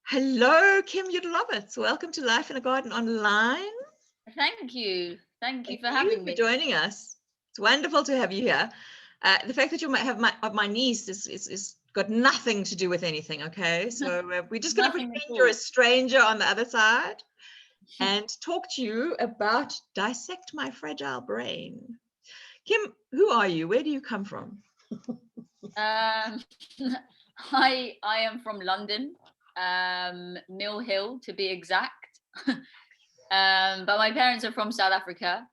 Hello, Kim Yudelowitz. Welcome to Life in a Garden Online. Thank you. Thank you for Thank having you me. for joining us. It's wonderful to have you here. The fact that you might have my niece is got nothing to do with anything, okay? So we're just going to Nothing at pretend you're a all. stranger on the other side and talk to you about Dissect My Fragile Brain. Kim, who are you? Where do you come from? I am from London, Mill Hill to be exact. But my parents are from South Africa,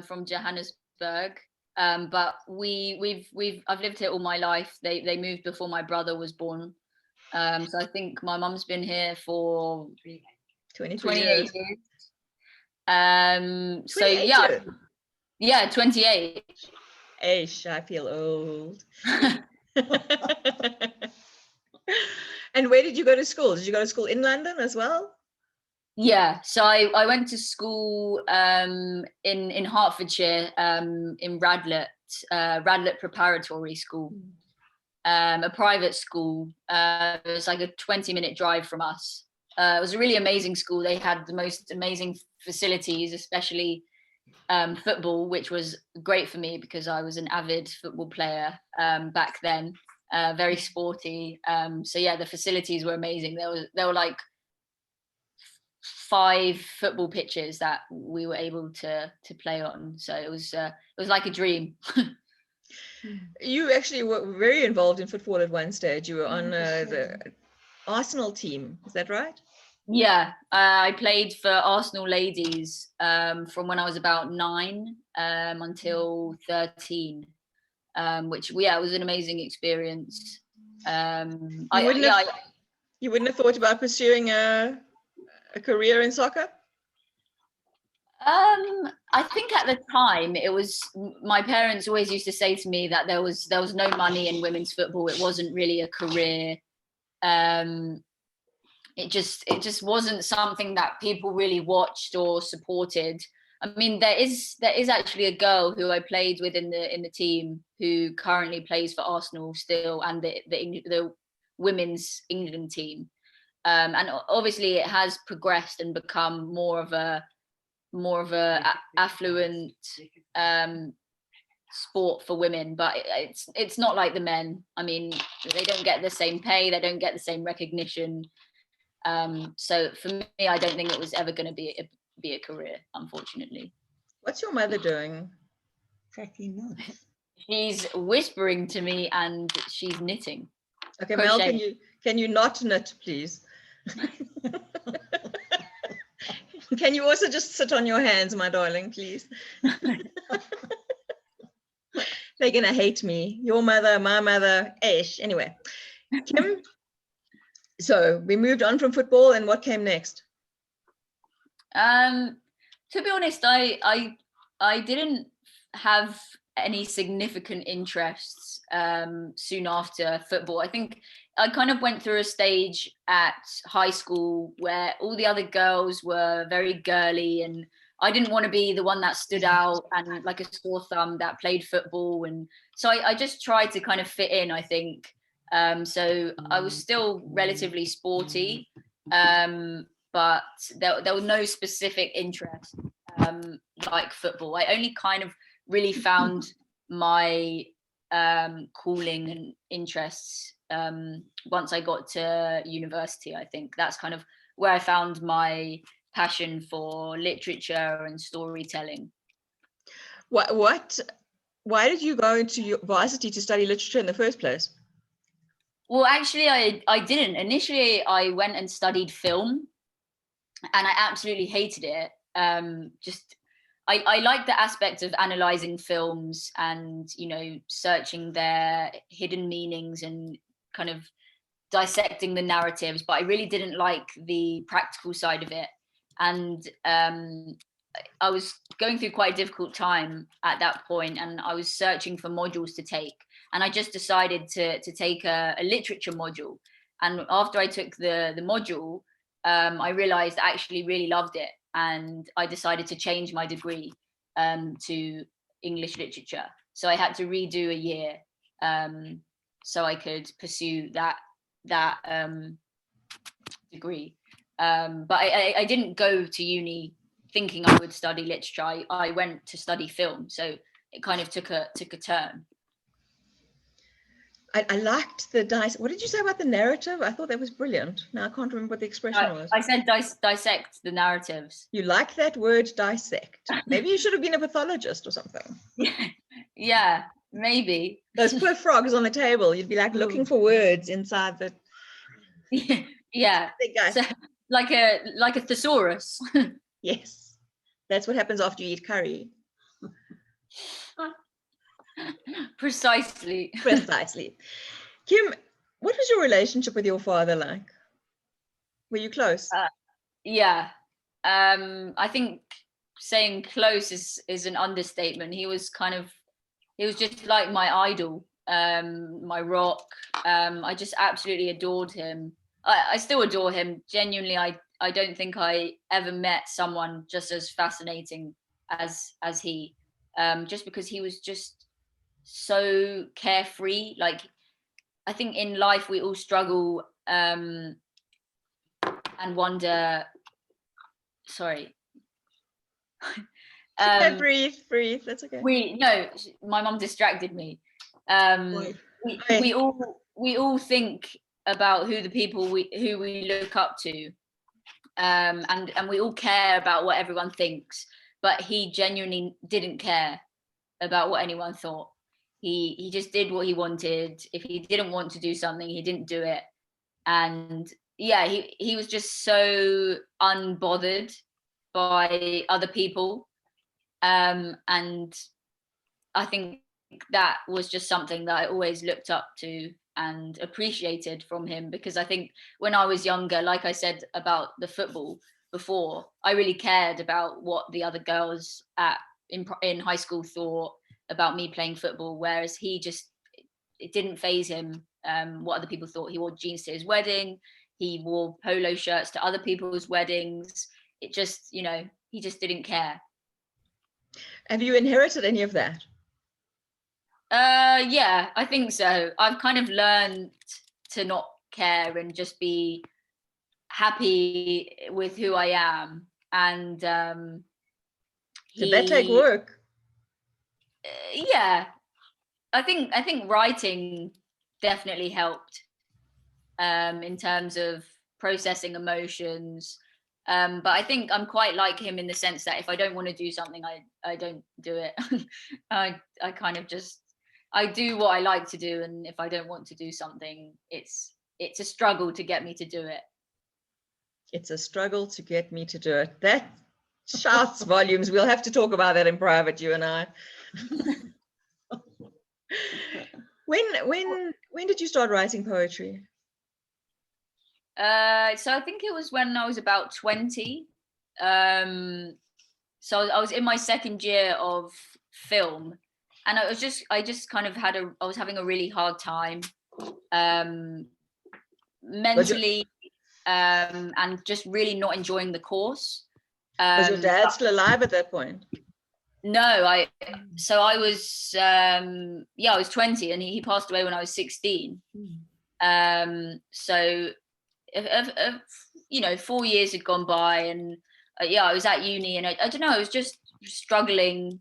from Johannesburg. But I've lived here all my life. They moved before my brother was born. So I think my mum's been here for 23 28 years. years. So 28 yeah, years. yeah, 28. Aish, I feel old. And where did you go to school? Did you go to school in London as well? Yeah, so I went to school in Hertfordshire, in Radlett Preparatory School, a private school. It was like a 20-minute drive from us. It was a really amazing school. They had the most amazing facilities, especially football, which was great for me because I was an avid football player back then, very sporty. So yeah, the facilities were amazing. There were like 5 football pitches that we were able to play on. So it was like a dream. You actually were very involved in football at one stage. You were on the Arsenal team. Is that right? Yeah, I played for Arsenal ladies from when I was about 9 until 13, which it was an amazing experience. You wouldn't have thought about pursuing a career in soccer? I think at the time it was, my parents always used to say to me that there was no money in women's football. It wasn't really a career. It just wasn't something that people really watched or supported. I mean, there is actually a girl who I played with in the team who currently plays for Arsenal still, and the women's England team. And obviously it has progressed and become more of a affluent sport for women, but it's not like the men. I mean, they don't get the same pay, they don't get the same recognition. So for me, I don't think it was ever going to be a career, unfortunately. What's your mother doing? Cracking nuts. She's whispering to me and she's knitting. Okay, Crochet. Mel, can you not knit, please? Can you also just sit on your hands, my darling, please? They're gonna hate me. Your mother, my mother, Ish. Anyway, Kim. So we moved on from football, and what came next? To be honest, I didn't have any significant interests soon after football. I think I kind of went through a stage at high school where all the other girls were very girly, and I didn't want to be the one that stood out and like a sore thumb that played football. And so I just tried to kind of fit in, I think. So I was still relatively sporty, but there was no specific interest like football. I only kind of really found my calling and interests once I got to university. I think that's kind of where I found my passion for literature and storytelling. Why did you go into university to study literature in the first place? Well, actually, I didn't. Initially, I went and studied film, and I absolutely hated it. I like the aspect of analyzing films and, searching their hidden meanings and kind of dissecting the narratives, but I really didn't like the practical side of it. And I was going through quite a difficult time at that point, and I was searching for modules to take. And I just decided to take a literature module. And after I took the module, I realized I actually really loved it. And I decided to change my degree to English literature. So I had to redo a year so I could pursue that degree. But I didn't go to uni thinking I would study literature. I went to study film, so it kind of took a turn. I liked the what did you say about the narrative? I thought that was brilliant. Now I can't remember what the expression was. I said dissect the narratives. You like that word, dissect. Maybe you should have been a pathologist or something. Yeah, maybe. Those poor frogs on the table. You'd be like looking for words inside the. Yeah. So, like a thesaurus. Yes, that's what happens after you eat curry. Precisely. Kim, what was your relationship with your father like? Were you close? Yeah. I think saying close is an understatement. He was just like my idol, my rock. I just absolutely adored him. I still adore him. Genuinely, I don't think I ever met someone just as fascinating as he. Just because he was just so carefree. Like, I think in life we all struggle and wonder. Sorry. Breathe. That's okay. My mum distracted me. We all think about who the people who we look up to, and we all care about what everyone thinks. But he genuinely didn't care about what anyone thought. He just did what he wanted. If he didn't want to do something, he didn't do it. And yeah, he was just so unbothered by other people. And I think that was just something that I always looked up to and appreciated from him, because I think when I was younger, like I said about the football before, I really cared about what the other girls in high school thought about me playing football, whereas it didn't faze him what other people thought. He wore jeans to his wedding, he wore polo shirts to other people's weddings. It just, he just didn't care. Have you inherited any of that? Yeah, I think so. I've kind of learned to not care and just be happy with who I am. And did that take work? Yeah, I think writing definitely helped in terms of processing emotions. But I think I'm quite like him in the sense that if I don't want to do something, I don't do it. I kind of just, I do what I like to do, and if I don't want to do something, it's a struggle to get me to do it. It's a struggle to get me to do it. That shouts volumes. We'll have to talk about that in private, you and I. When did you start writing poetry? So I think it was when I was about 20. So I was in my second year of film, and I just kind of I was having a really hard time mentally, and just really not enjoying the course. Was your dad still alive at that point? No, I was I was 20, and he passed away when I was 16. So 4 years had gone by, and I was at uni, and I don't know, I was just struggling.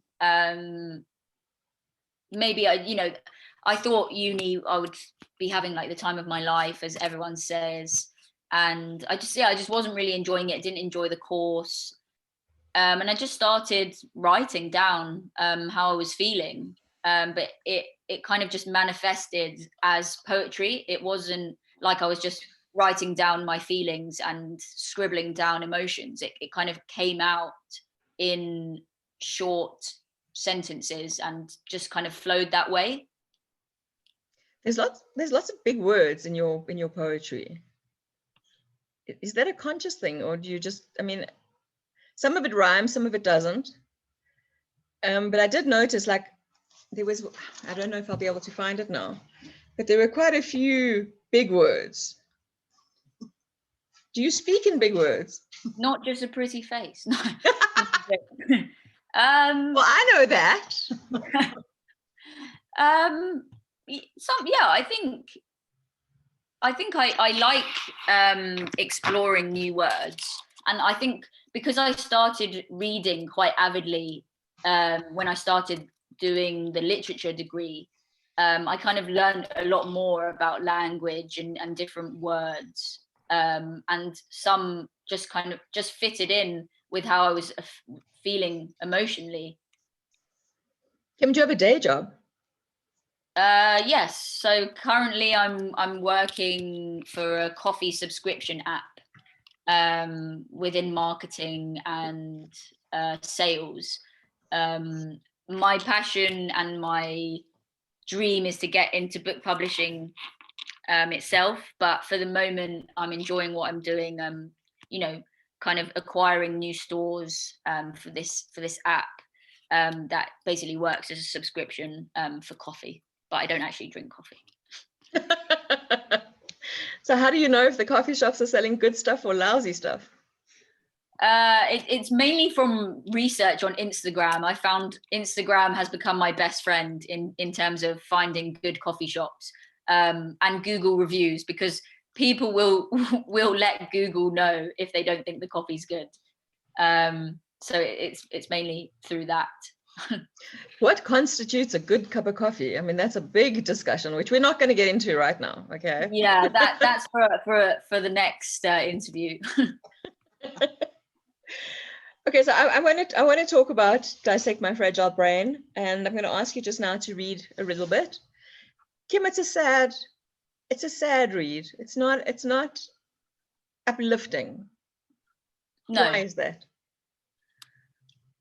Maybe I thought uni I would be having like the time of my life, as everyone says, and I just wasn't really enjoying it. Didn't enjoy the course. And I just started writing down how I was feeling, but it kind of just manifested as poetry. It wasn't like I was just writing down my feelings and scribbling down emotions. It kind of came out in short sentences and just kind of flowed that way. There's lots of big words in your poetry. Is that a conscious thing, or do you just, some of it rhymes, some of it doesn't. But I did notice, like, there was, I don't know if I'll be able to find it now, but there were quite a few big words. Do you speak in big words? Not just a pretty face. No. Well, I know that. I think I think I like exploring new words. And I think because I started reading quite avidly when I started doing the literature degree, I kind of learned a lot more about language and different words. And some just fitted in with how I was feeling emotionally. Kim, do you have a day job? Yes. So currently I'm working for a coffee subscription app within marketing and sales. My passion and my dream is to get into book publishing itself, but for the moment I'm enjoying what I'm doing. Kind of acquiring new stores for this app that basically works as a subscription for coffee, but I don't actually drink coffee. So how do you know if the coffee shops are selling good stuff or lousy stuff? It's mainly from research on Instagram. I found Instagram has become my best friend in terms of finding good coffee shops, and Google reviews, because people will let Google know if they don't think the coffee's good. So it's mainly through that. What constitutes a good cup of coffee? I mean, that's a big discussion, which we're not going to get into right now. Okay. Yeah, that's for the next interview. Okay, so I want to talk about Dissect My Fragile Brain, and I'm going to ask you just now to read a little bit. Kim, it's a sad read. It's not uplifting. No. Why is that?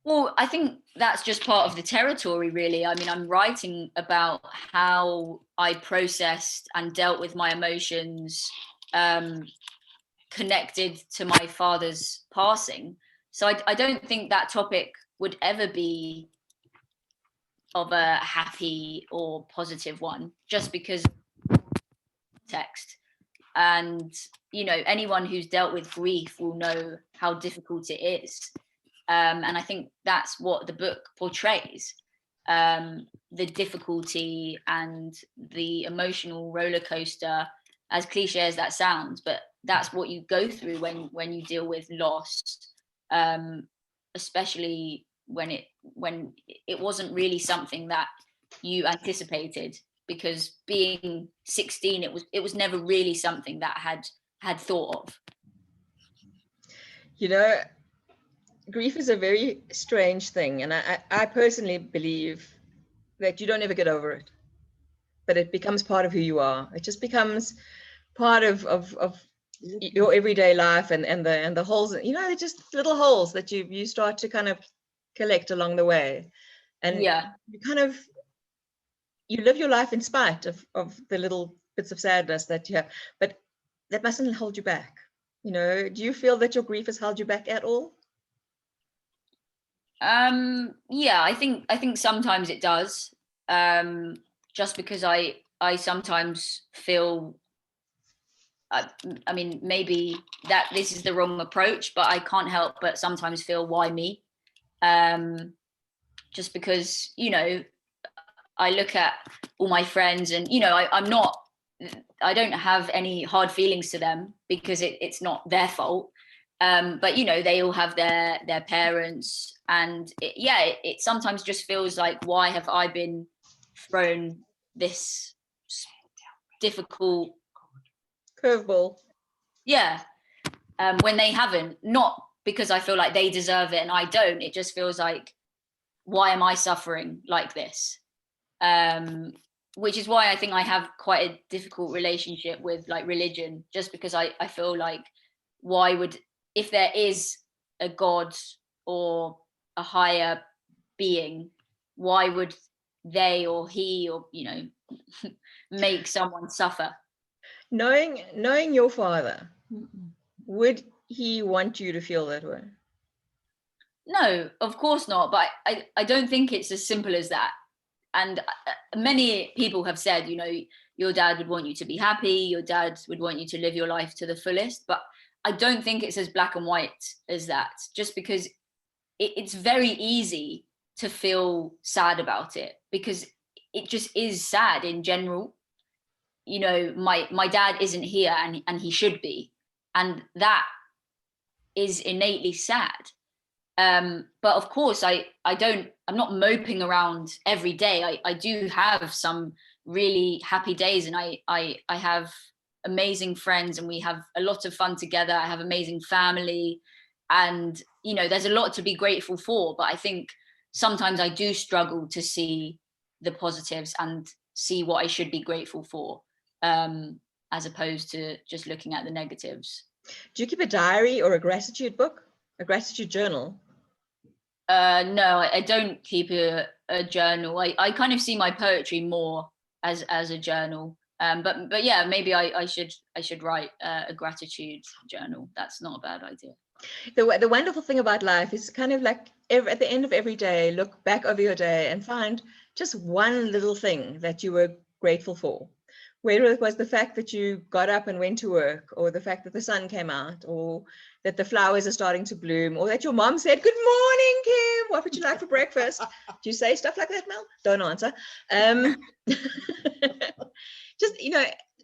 Well, I think that's just part of the territory, really. I mean, I'm writing about how I processed and dealt with my emotions connected to my father's passing. So I don't think that topic would ever be of a happy or positive one, just because text. And, anyone who's dealt with grief will know how difficult it is. And I think that's what the book portrays, the difficulty and the emotional roller coaster, as cliche as that sounds, but that's what you go through when you deal with loss, especially when it wasn't really something that you anticipated, because being 16, it was never really something that had thought of. Grief is a very strange thing, and I personally believe that you don't ever get over it, but it becomes part of who you are. It just becomes part of your everyday life, and the holes, they're just little holes that you start to kind of collect along the way, and you live your life in spite of the little bits of sadness that you have, but that mustn't hold you back. Do you feel that your grief has held you back at all? Yeah, I think sometimes it does, just because I sometimes feel, I mean, maybe that this is the wrong approach, but I can't help but sometimes feel, why me? Just because, I look at all my friends and, I don't have any hard feelings to them, because it's not their fault. But they all have their parents, and it sometimes just feels like, why have I been thrown this difficult curveball? When they haven't, not because I feel like they deserve it and I don't. It just feels like, why am I suffering like this? Which is why I think I have quite a difficult relationship with like religion, just because I feel like, why would, if there is a God or a higher being, why would they or he or make someone suffer? Knowing your father, would he want you to feel that way? No, of course not. But I don't think it's as simple as that. And many people have said, your dad would want you to be happy, your dad would want you to live your life to the fullest. But I don't think it's as black and white as that, just because it's very easy to feel sad about it, because it just is sad in general. my dad isn't here and he should be, and that is innately sad. But of course I'm not moping around every day. I do have some really happy days, and I have amazing friends, and we have a lot of fun together. I have amazing family, and there's a lot to be grateful for. But I think sometimes I do struggle to see the positives and see what I should be grateful for, as opposed to just looking at the negatives. Do you keep a diary or a gratitude book, a gratitude journal? No, I don't keep a journal. I kind of see my poetry more as a journal. But yeah, maybe I should write a gratitude journal. That's not a bad idea. The wonderful thing about life is kind of like at the end of every day, look back over your day and find just one little thing that you were grateful for. Whether it was the fact that you got up and went to work, or the fact that the sun came out, or that the flowers are starting to bloom, or that your mom said, "Good morning, Kim. What would you like for breakfast?" Do you say stuff like that, Mel? Don't answer. Just,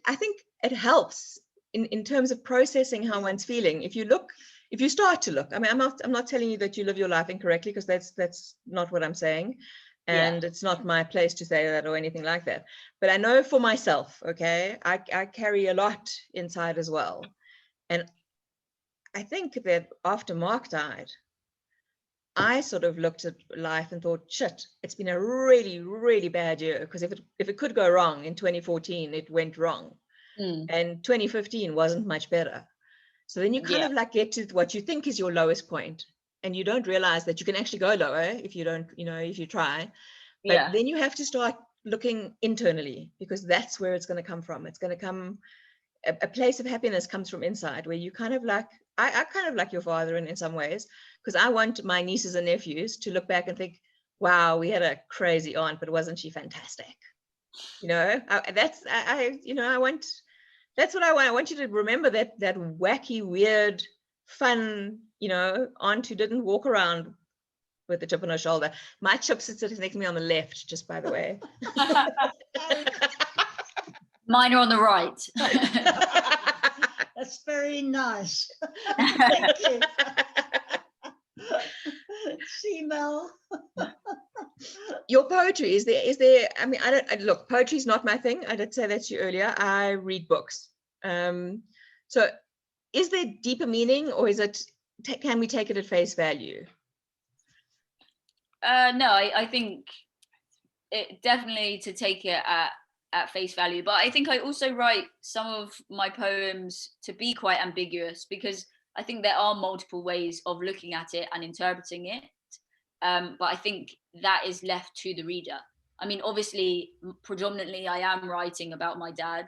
I think it helps in terms of processing how one's feeling. If you start to look, I mean, I'm not telling you that you live your life incorrectly, because that's not what I'm saying. And it's not my place to say that or anything like that. But I know for myself, okay, I carry a lot inside as well. And I think that after Mark died, I sort of looked at life and thought, shit, it's been a really, really bad year. Because if it could go wrong in 2014, it went wrong. And 2015 wasn't much better. So then you kind of like get to what you think is your lowest point. And you don't realize that you can actually go lower if you don't, if you try. But then you have to start looking internally, because that's where it's going to come from. It's going to come, a place of happiness comes from inside, where you kind of like, I kind of like your father in some ways, because I want my nieces and nephews to look back and think, wow, we had a crazy aunt, but wasn't she fantastic? That's what I want. I want you to remember that wacky, weird, fun, aunt who didn't walk around with the chip on her shoulder. My chip sits next to me on the left, just by the way. Mine are on the right. That's very nice. Thank you. See, Mel. Your poetry, is there, I mean, look, poetry is not my thing. I did say that to you earlier. I read books. So is there deeper meaning, or is it, can we take it at face value? No, I think it definitely to take it at face value. But I think I also write some of my poems to be quite ambiguous, because I think there are multiple ways of looking at it and interpreting it. But I think that is left to the reader. I mean, obviously, predominantly I am writing about my dad,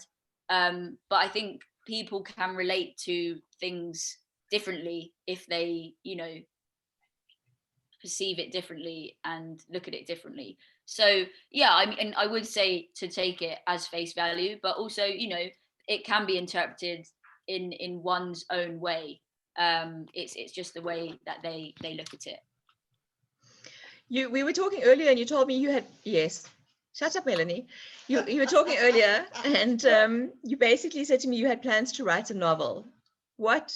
but I think people can relate to things differently if they, perceive it differently and look at it differently. So yeah, I mean, I would say to take it as face value, but also, it can be interpreted in one's own way. It's just the way that they look at it. We were talking earlier, and you told me you had, yes, shut up, Melanie. You were talking earlier, and you basically said to me you had plans to write a novel. What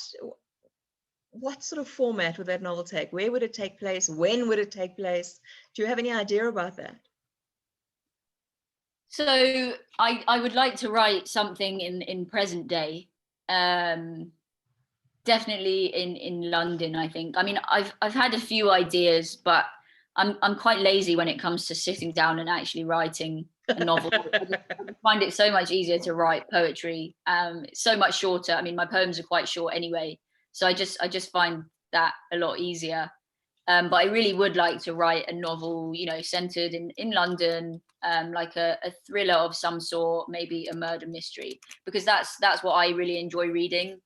sort of format would that novel take? Where would it take place? When would it take place? Do you have any idea about that? So I would like to write something in present day. Definitely in London, I think. I mean, I've had a few ideas, but I'm quite lazy when it comes to sitting down and actually writing a novel. I find it so much easier to write poetry. It's so much shorter. I mean, my poems are quite short anyway, so I just find that a lot easier. But I really would like to write a novel, centered in London, like a thriller of some sort, maybe a murder mystery, because that's what I really enjoy reading.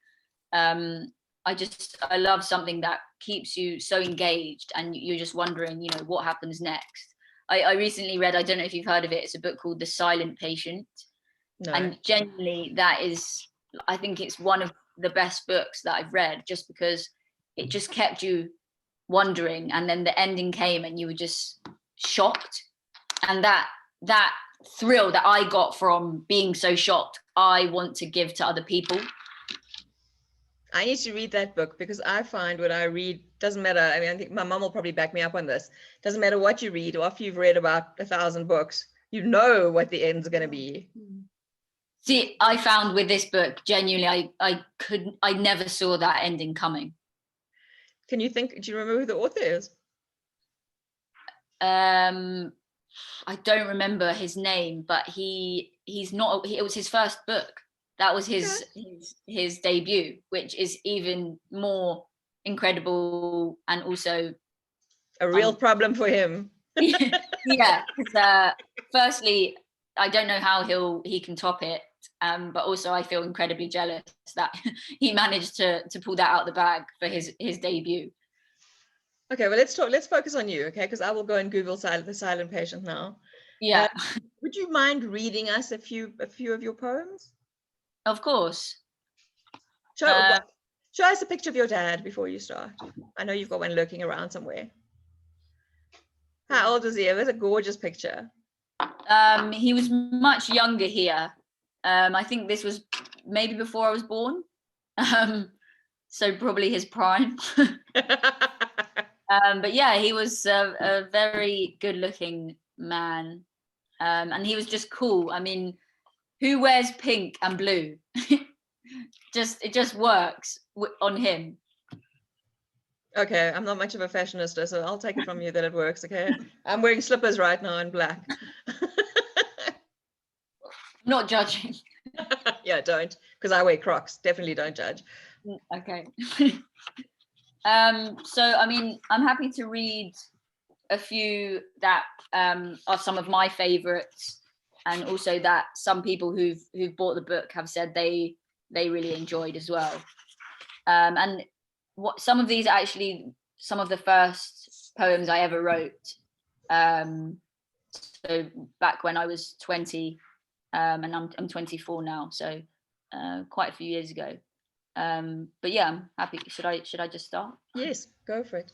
I love something that keeps you so engaged and you're just wondering, what happens next. I recently read, I don't know if you've heard of it, it's a book called The Silent Patient. No. And genuinely I think it's one of the best books that I've read, just because it just kept you wondering, and then the ending came and you were just shocked. And that thrill that I got from being so shocked, I want to give to other people. I need to read that book, because I find when I read, doesn't matter. I mean, I think my mom will probably back me up on this. Doesn't matter what you read, or after you've read about 1,000 books, you know what the end's going to be. See, I found with this book, genuinely, I never saw that ending coming. Do you remember who the author is? I don't remember his name, but it was his first book. That was his debut, which is even more incredible, and also A real problem for him. Yeah, firstly, I don't know how he can top it, but also I feel incredibly jealous that he managed to pull that out the bag for his debut. Okay, well, let's focus on you, okay? Because I will go and Google The Silent Patient now. Yeah. Would you mind reading us a few of your poems? Of course. Show us a picture of your dad before you start. I know you've got one lurking around somewhere. How old is he? There's a gorgeous picture. He was much younger here. I think this was maybe before I was born. So probably his prime. But yeah, he was a very good-looking man, and he was just cool. I mean, who wears pink and blue? It just works on him. Okay, I'm not much of a fashionista, so I'll take it from you that it works. Okay, I'm wearing slippers right now in black. Not judging. Yeah, don't, because I wear Crocs. Definitely don't judge. Okay. So I mean, I'm happy to read a few that are some of my favorites, and also that some people who've bought the book have said they really enjoyed as well. And what some of these are actually some of the first poems I ever wrote. So back when I was 20, and I'm 24 now, so quite a few years ago. But yeah, I'm happy. Should I just start? Yes, go for it.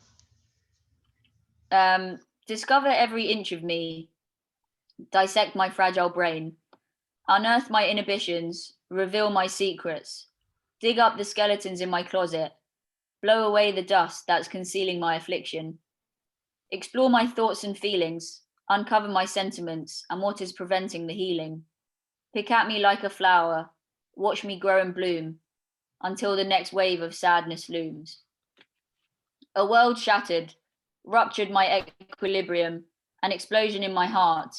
Discover every inch of me. Dissect my fragile brain. Unearth my inhibitions. Reveal my secrets. Dig up the skeletons in my closet. Blow away the dust that's concealing my affliction. Explore my thoughts and feelings. Uncover my sentiments and what is preventing the healing. Pick at me like a flower. Watch me grow and bloom until the next wave of sadness looms. A world shattered, ruptured my equilibrium, an explosion in my heart.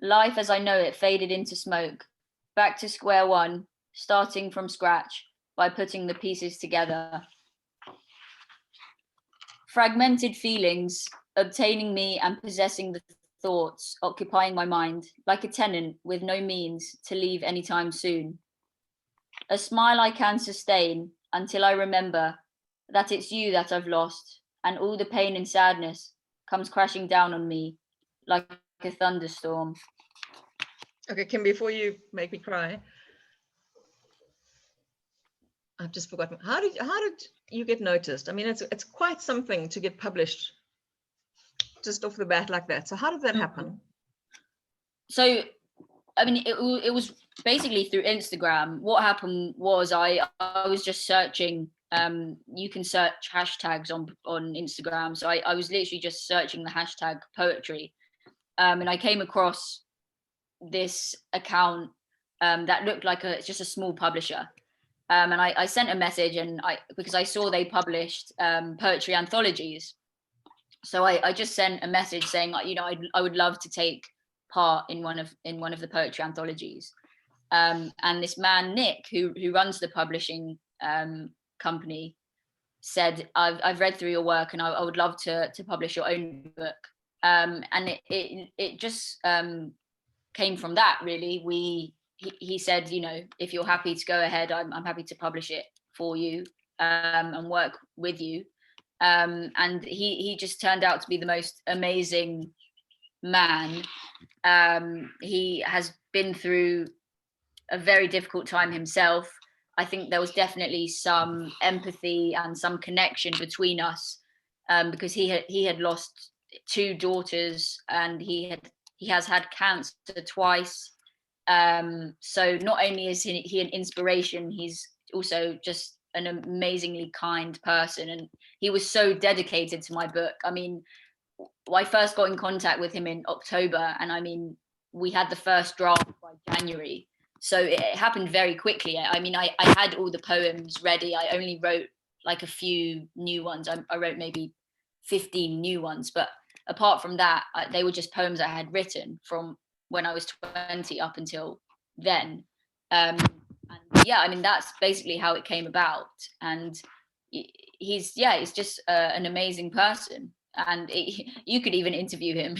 Life as I know it faded into smoke. Back to square one, starting from scratch by putting the pieces together. Fragmented feelings, obtaining me and possessing the thoughts, occupying my mind, like a tenant with no means to leave anytime soon. A smile I can sustain until I remember that it's you that I've lost, and all the pain and sadness comes crashing down on me like a thunderstorm. Okay, Kim, before you make me cry, I've just forgotten. How did you get noticed? I mean, it's quite something to get published just off the bat like that. So how did that happen? So, I mean, it was basically through Instagram. What happened was I was just searching. You can search hashtags on Instagram. So I was literally just searching the hashtag poetry, and I came across this account that looked like it's just a small publisher. And I sent a message, and because I saw they published poetry anthologies, so I just sent a message saying, I would love to take part in one of the poetry anthologies. And this man Nick, who runs the publishing company, said, I've read through your work, and I would love to publish your own book. And it just came from that, really. He said, if you're happy to go ahead, I'm happy to publish it for you and work with you. And he just turned out to be the most amazing man. He has been through a very difficult time himself. I think there was definitely some empathy and some connection between us, because he had lost 2 daughters, and he had He has had cancer twice. So not only is he an inspiration, he's also just an amazingly kind person, and he was so dedicated to my book. I mean, I first got in contact with him in October, and I mean, we had the first draft by January, so it happened very quickly. I mean, I had all the poems ready. I only wrote like a few new ones. I wrote maybe 15 new ones, but apart from that, they were just poems I had written from when I was 20 up until then. And yeah, I mean, that's basically how it came about. And he's just an amazing person. And you could even interview him.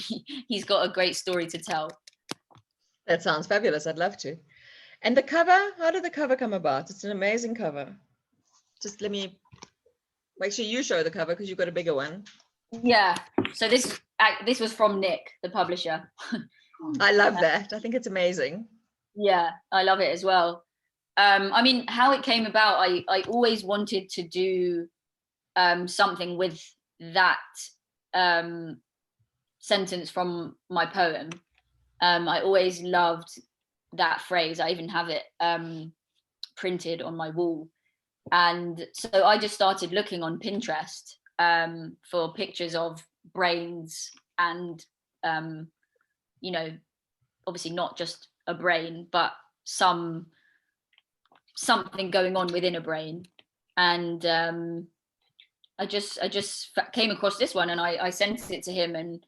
He's got a great story to tell. That sounds fabulous. I'd love to. And the cover, how did the cover come about? It's an amazing cover. Just let me make sure you show the cover because you've got a bigger one. Yeah. So this was from Nick, the publisher. I love that. I think it's amazing. Yeah, I love it as well. I mean, how it came about, I always wanted to do something with that sentence from my poem. I always loved that phrase. I even have it printed on my wall. And so I just started looking on Pinterest for pictures of brains and, you know, obviously not just a brain, but something going on within a brain. And I just came across this one, and I sent it to him, and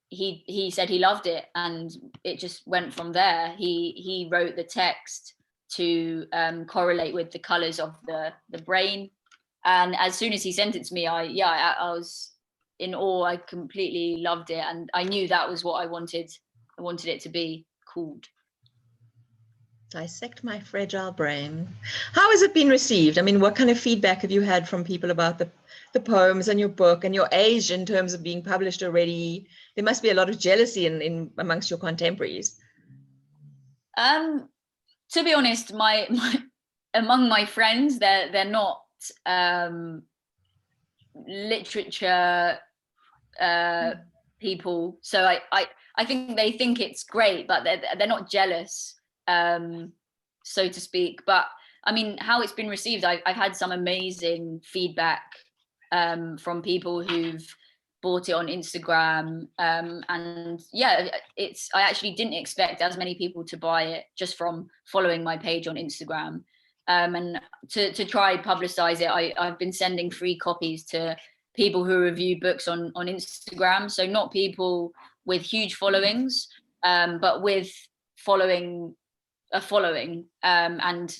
he said he loved it, and it just went from there. He wrote the text to correlate with the colors of the brain, and as soon as he sent it to me, I was in awe. I completely loved it, and I knew that was what I wanted it to be called. Dissect My Fragile Brain. How has it been received? I mean, what kind of feedback have you had from people about the poems and your book and your age in terms of being published already? There must be a lot of jealousy in amongst your contemporaries. To be honest, my among my friends, they're not literature people, so I think they think it's great, but they're not jealous, so to speak. But I mean, how it's been received, I've had some amazing feedback from people who've bought it on Instagram, and yeah, I actually didn't expect as many people to buy it just from following my page on Instagram, and to try publicize it, I've been sending free copies to people who review books on Instagram, so not people with huge followings, but with a following and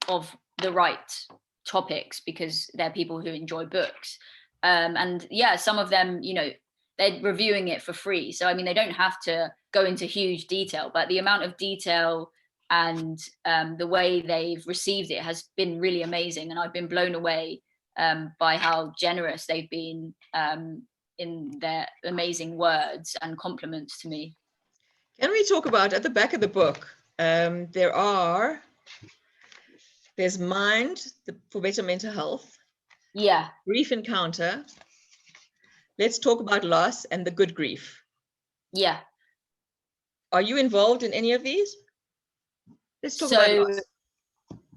of the right topics, because they're people who enjoy books. And yeah, some of them, you know, they're reviewing it for free. So, I mean, they don't have to go into huge detail, but the amount of detail and the way they've received it has been really amazing. And I've been blown away by how generous they've been in their amazing words and compliments to me. Can we talk about, at the back of the book, there's Mind for Better Mental Health. Yeah. Grief Encounter. Let's talk about loss and the good grief. Yeah. Are you involved in any of these? Let's talk about loss.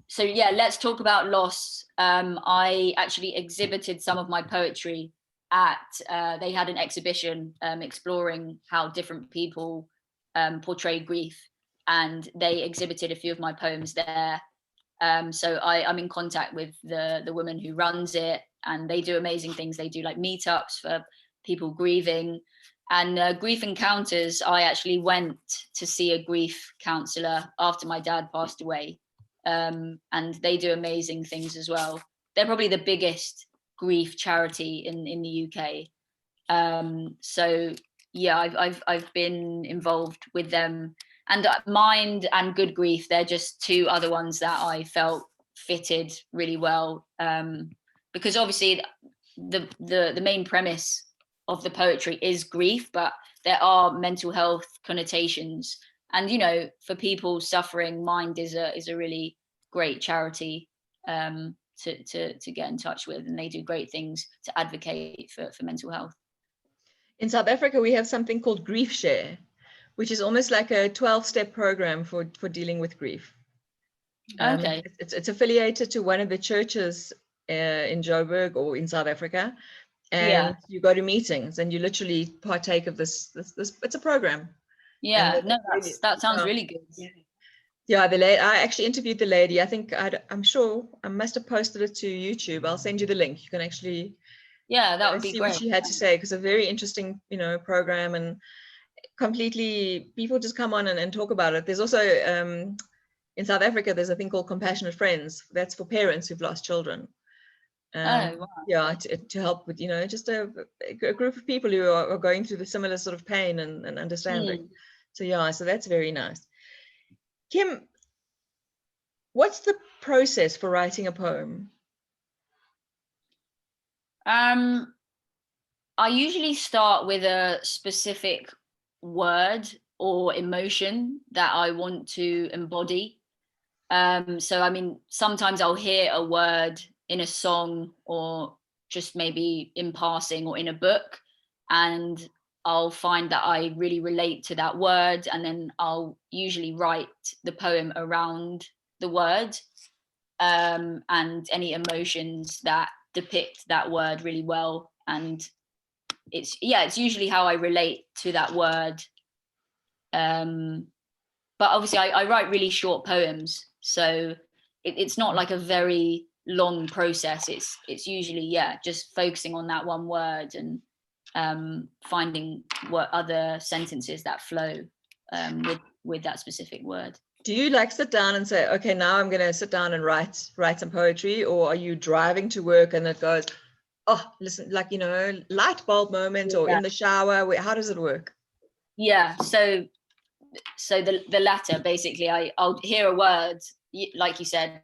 So yeah, let's talk about loss. I actually exhibited some of my poetry at, they had an exhibition exploring how different people portray grief, and they exhibited a few of my poems there. So I'm in contact with the woman who runs it, and they do amazing things. They do like meetups for people grieving, and Grief Encounters. I actually went to see a grief counselor after my dad passed away, and they do amazing things as well. They're probably the biggest grief charity in the UK. So yeah, I've been involved with them. And Mind and Good Grief, they're just two other ones that I felt fitted really well, because obviously the main premise of the poetry is grief, but there are mental health connotations. And, you know, for people suffering, Mind is a really great charity to get in touch with, and they do great things to advocate for mental health. In South Africa, we have something called Grief Share, which is almost like a 12-step program for dealing with grief. Okay. It's affiliated to one of the churches in Joburg or in South Africa, and you go to meetings and you literally partake of this. It's a program. Yeah, no, really, that sounds really good. Yeah, the lady, I actually interviewed the lady. I think I'm sure I must have posted it to YouTube. I'll send you the link. You can actually that would be see great. what she had to say, because a very interesting, program, and completely people just come on and talk about it. There's also in South Africa, there's a thing called Compassionate Friends. That's for parents who've lost children. Wow. Yeah, to help with, just a group of people who are going through the similar sort of pain and understanding. So yeah, so that's very nice. Kim, what's the process for writing a poem? I usually start with a specific word or emotion that I want to embody. So, I mean, sometimes I'll hear a word in a song or just maybe in passing or in a book, and I'll find that I really relate to that word, and then I'll usually write the poem around the word and any emotions that depict that word really well. And it's usually how I relate to that word. But obviously I write really short poems, so it's not like a very long process. It's usually just focusing on that one word and finding what other sentences that flow with that specific word. Do you like sit down and say, okay, now I'm going to sit down and write some poetry, or are you driving to work and it goes, oh, listen, like, light bulb moment, or in the shower? How does it work? Yeah, so the latter, basically. I'll hear a word, like you said,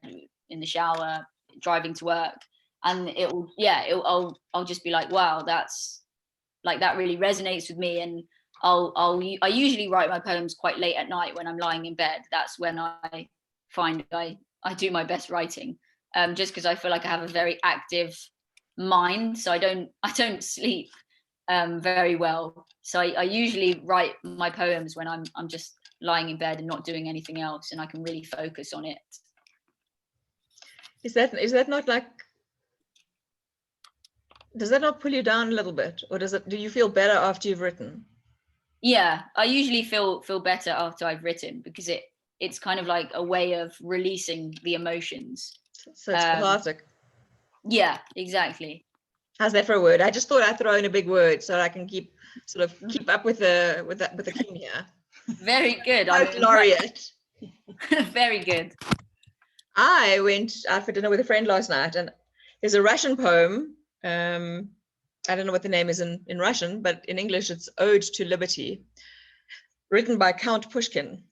in the shower, driving to work, and I'll just be like, wow, that's like, that really resonates with me. And I usually write my poems quite late at night when I'm lying in bed. That's when I find I do my best writing, just because I feel like I have a very active mind, so I don't sleep very well. So I usually write my poems when I'm just lying in bed and not doing anything else, and I can really focus on it. Is that not like, does that not pull you down a little bit, or do you feel better after you've written? Yeah, I usually feel better after I've written, because it's kind of like a way of releasing the emotions. So it's cathartic. Yeah, exactly. How's that for a word? I just thought I'd throw in a big word so I can keep up with the Kim here. Very good. Laureate. Very good. I went out for dinner with a friend last night, and there's a Russian poem. I don't know what the name is in Russian, but in English it's Ode to Liberty, written by Count Pushkin.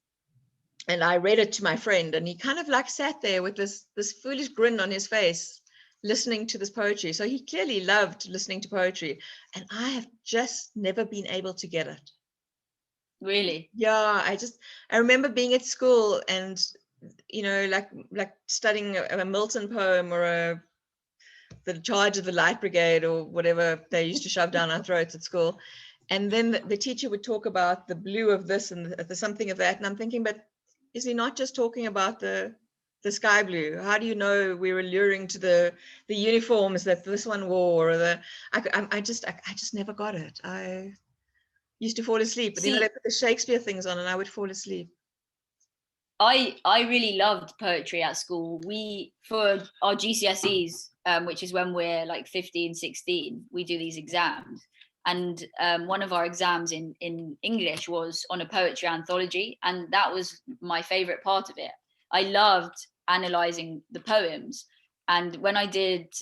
And I read it to my friend, and he kind of like sat there with this foolish grin on his face, listening to this poetry. So he clearly loved listening to poetry, and I have just never been able to get it. Really? Yeah, I remember being at school and, like studying a Milton poem or the Charge of the Light Brigade or whatever they used to shove down our throats at school. And then the teacher would talk about the blue of this and the something of that. And I'm thinking, but is he not just talking about the sky blue? How do you know we were alluring to the uniforms that this one wore? Or I just never got it. I used to fall asleep, but they put the Shakespeare things on and I would fall asleep. I really loved poetry at school. For our GCSEs, which is when we're like 15, 16, we do these exams. And one of our exams in English was on a poetry anthology. And that was my favorite part of it. I loved analyzing the poems. And when I did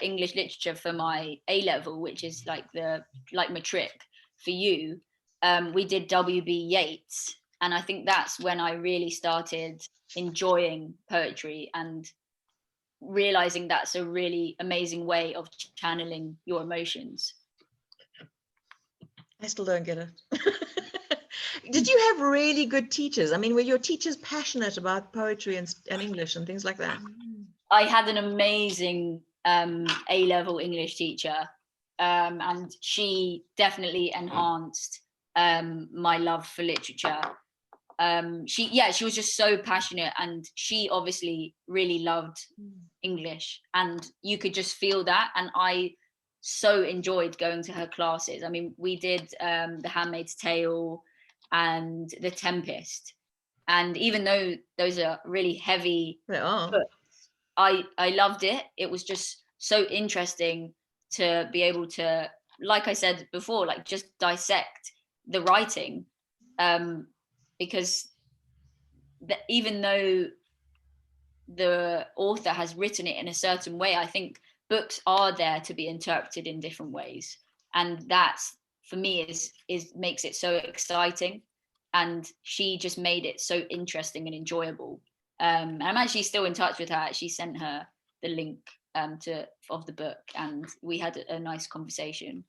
English literature for my A-level, which is like matric for you, we did W.B. Yeats. And I think that's when I really started enjoying poetry and realizing that's a really amazing way of channeling your emotions. I still don't get it. Did you have really good teachers? I mean, were your teachers passionate about poetry and English and things like that? I had an amazing A-level English teacher, and she definitely enhanced my love for literature. She was just so passionate, and she obviously really loved English, and you could just feel that. And I so enjoyed going to her classes. I mean, we did The Handmaid's Tale and The Tempest, and even though those are really heavy books, I loved it. It was just so interesting to be able to, like I said before, like just dissect the writing, because even though the author has written it in a certain way, I think books are there to be interpreted in different ways, and that's, for me, is makes it so exciting. And she just made it so interesting and enjoyable. I'm actually still in touch with her. She sent her the link of the book, and we had a nice conversation.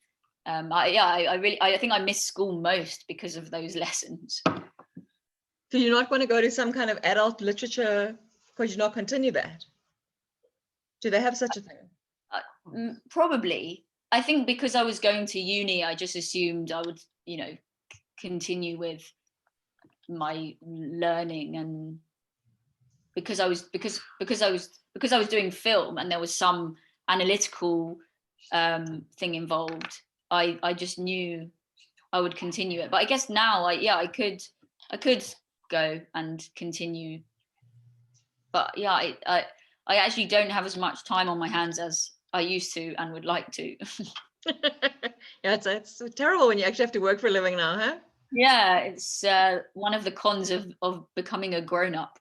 I think I miss school most because of those lessons. So you're not going to go to some kind of adult literature, could you not continue that? Do they have such a thing? Probably. I think because I was going to uni, I just assumed I would, continue with my learning, and because I was doing film and there was some analytical thing involved, I just knew I would continue it. But I guess now I could go and continue. But yeah, I actually don't have as much time on my hands as I used to and would like to. Yeah, it's terrible when you actually have to work for a living now, huh? Yeah, it's one of the cons of becoming a grown-up.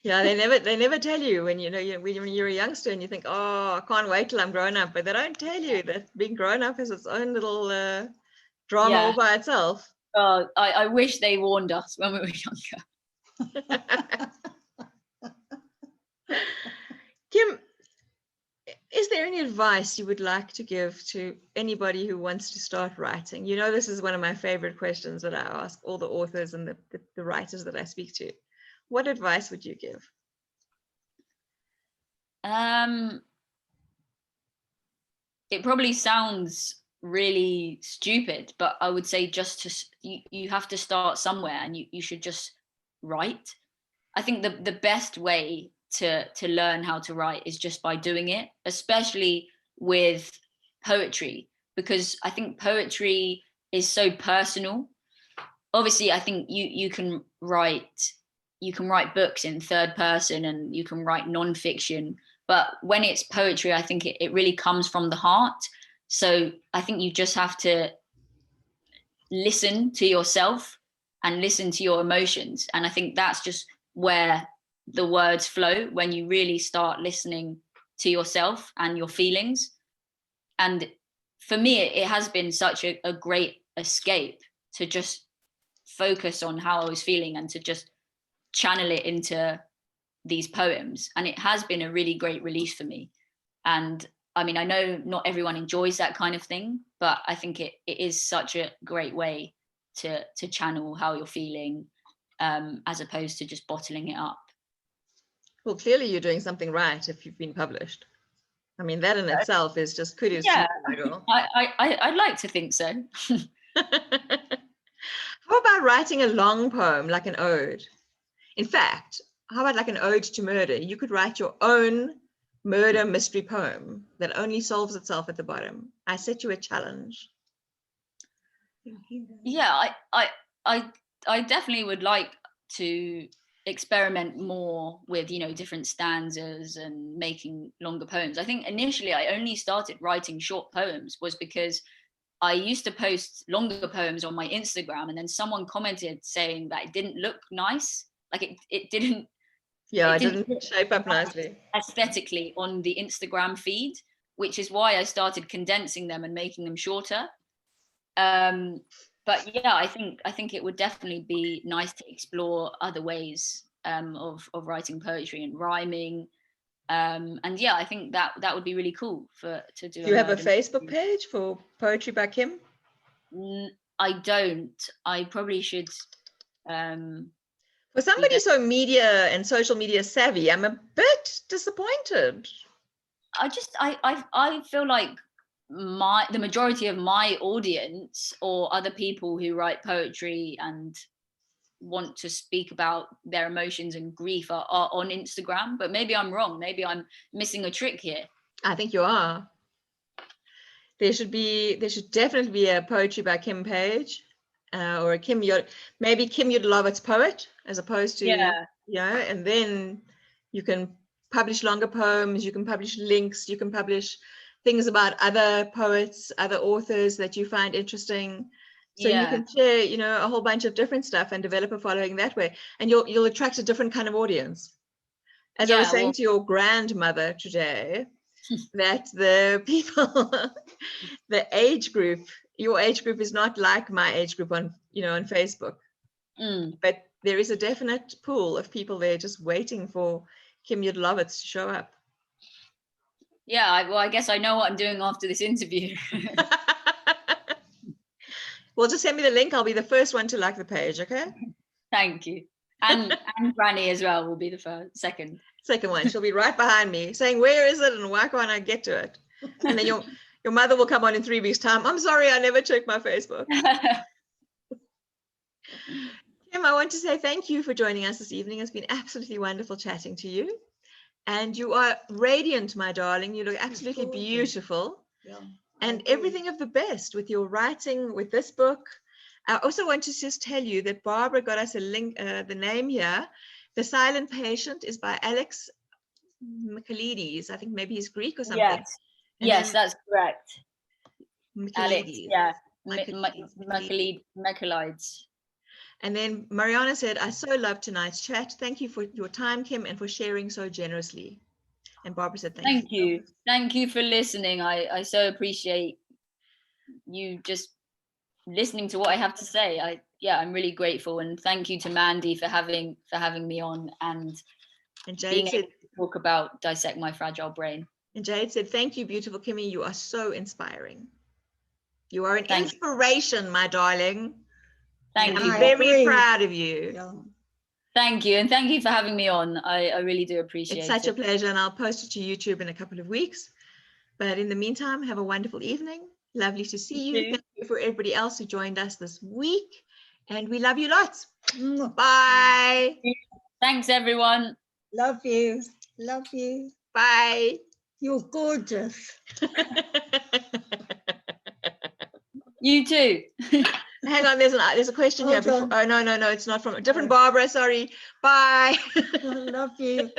Yeah, they never tell you when when you're a youngster and you think, oh, I can't wait till I'm grown up. But they don't tell you that being grown up is its own little drama all by itself. I wish they warned us when we were younger. Kim, is there any advice you would like to give to anybody who wants to start writing? This is one of my favorite questions that I ask all the authors and the writers that I speak to. What advice would you give? It probably sounds really stupid, but I would say you have to start somewhere, and you should just write. I think the best way to learn how to write is just by doing it, especially with poetry, because I think poetry is so personal. Obviously, I think you can write books in third person, and you can write non-fiction, but when it's poetry, I think it really comes from the heart. So I think you just have to listen to yourself and listen to your emotions, and I think that's just where the words flow, when you really start listening to yourself and your feelings. And for me, it has been such a great escape to just focus on how I was feeling and to just channel it into these poems. And it has been a really great release for me. And I mean, I know not everyone enjoys that kind of thing, but I think it is such a great way to channel how you're feeling, as opposed to just bottling it up. Well, clearly you're doing something right if you've been published. I mean, that in itself is just kudos to you, girl. I'd like to think so. How about writing a long poem, like an ode? In fact, how about like an ode to murder? You could write your own murder mystery poem that only solves itself at the bottom. I set you a challenge. Yeah, I definitely would like to experiment more with different stanzas and making longer poems. I think initially I only started writing short poems was because I used to post longer poems on my Instagram, and then someone commented saying that it didn't look nice, like it didn't shape up nicely aesthetically on the Instagram feed, which is why I started condensing them and making them shorter. But yeah, I think it would definitely be nice to explore other ways of writing poetry and rhyming. And yeah, I think that would be really cool to do. Do you have a Facebook page for Poetry by Kim? I don't. I probably should. For somebody so media and social media savvy, I'm a bit disappointed. I feel like the majority of my audience or other people who write poetry and want to speak about their emotions and grief are on Instagram. But maybe I'm wrong. Maybe I'm missing a trick here. I think you are. There should definitely be a poetry by Kim page, or maybe Kim Yudelowitz poet, as opposed to, and then you can publish longer poems, you can publish links, you can publish things about other poets, other authors that you find interesting. So you can share, a whole bunch of different stuff and develop a following that way. And you'll attract a different kind of audience. As I was saying to your grandmother today, that the people, your age group is not like my age group on Facebook. But there is a definite pool of people there just waiting for Kim Yudelowitz to show up. Yeah, I guess I know what I'm doing after this interview. Well, just send me the link. I'll be the first one to like the page, okay? Thank you. And Granny as well will be the second one. She'll be right behind me saying, where is it and why can't I get to it? And then your mother will come on in 3 weeks' time. I'm sorry, I never checked my Facebook. Kim, I want to say thank you for joining us this evening. It's been absolutely wonderful chatting to you. And you are radiant, my darling. You look absolutely beautiful. Yeah, and everything of the best with your writing, with this book. I also want to just tell you that Barbara got us a link, the name here. The Silent Patient is by Alex Michaelides. I think maybe he's Greek or something. Yes, that's correct. Alex, Michaelides. And then Mariana said, I so loved tonight's chat. Thank you for your time, Kim, and for sharing so generously. And Barbara said, thank you. Thank you for listening. I so appreciate you just listening to what I have to say. I'm really grateful, and thank you to Mandi for having me on and Jade being said, able to talk about Dissect My Fragile Brain. And Jade said, thank you, beautiful Kimmy. You are so inspiring. You are an inspiration, my darling. Thank you. I'm very proud of you. Yeah. Thank you. And thank you for having me on. I really do appreciate it. It's such a pleasure. And I'll post it to YouTube in a couple of weeks. But in the meantime, have a wonderful evening. Lovely to see you. Thank you for everybody else who joined us this week. And we love you lots. Bye. Thanks, everyone. Love you. Love you. Bye. You're gorgeous. You too. Hang on, there's a question here. Oh, no, it's not from a different Barbara. Sorry. Bye. I love you.